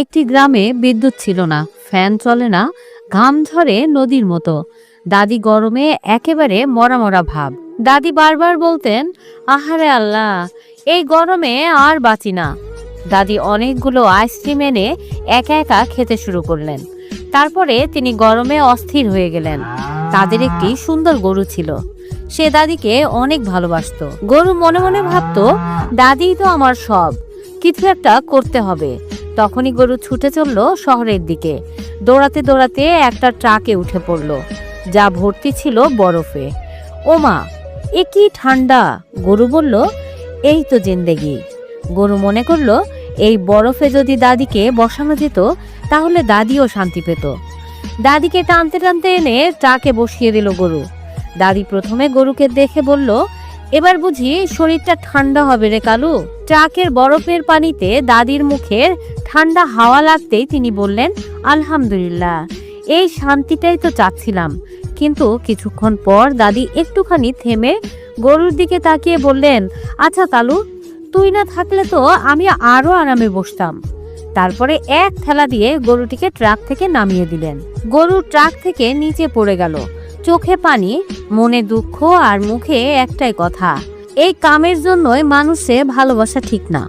একটি গ্রামে বিদ্যুৎ ছিল না, ফ্যান চলে না, ঘাম ঝরে নদীর মতো। দাদি গরমে একেবারে মরা মরা ভাব। দাদি বারবার বলতেন, আহারে আল্লাহ, এই গরমে আর বাঁচি না। দাদি অনেকগুলো আইসক্রিম এনে একা একা খেতে শুরু করলেন। তারপরে তিনি গরমে অস্থির হয়ে গেলেন। তাদের একটি সুন্দর গরু ছিল। সে দাদিকে অনেক ভালোবাসতো। গরু মনে মনে ভাবতো, দাদিই তো আমার সব, কিছু একটা করতে হবে। তখনই গরু ছুটে চলল শহরের দিকে। দৌড়াতে দৌড়াতে একটা ট্রাকে উঠে পড়ল, যা ভর্তি ছিল বরফে। ওমা, এ কি ঠান্ডা! গরু বলল, এই তো জিন্দেগি। গরু মনে করলো, এই বরফে যদি দাদিকে বসানো যেত তাহলে দাদিও শান্তি পেত। দাদিকে টানতে টানতে এনে ট্রাকে বসিয়ে দিল গরু। দাদি প্রথমে গরুকে দেখে বলল, এবার বুঝি শরীরটা ঠান্ডা হবে রে কালু। ট্রাকের বরফের পানিতে দাদির মুখের ঠান্ডা হাওয়া লাগতেই তিনি বললেন, আলহামদুলিল্লাহ, এই শান্তিটাই তো চাচ্ছিলাম। কিন্তু কিছুক্ষণ পর দাদি একটুখানি থেমে গরুর দিকে তাকিয়ে বললেন, আচ্ছা কালু, তুই না থাকলে তো আমি আরো আরামে বসতাম। তারপরে এক ঠেলা দিয়ে গরুটিকে ট্রাক থেকে নামিয়ে দিলেন। গরু ট্রাক থেকে নিচে পড়ে গেল, চোখে পানি, মনে দুঃখ আর মুখে একটাই কথা, এই কামের জন্যই মানুষে ভালোবাসা ঠিক না।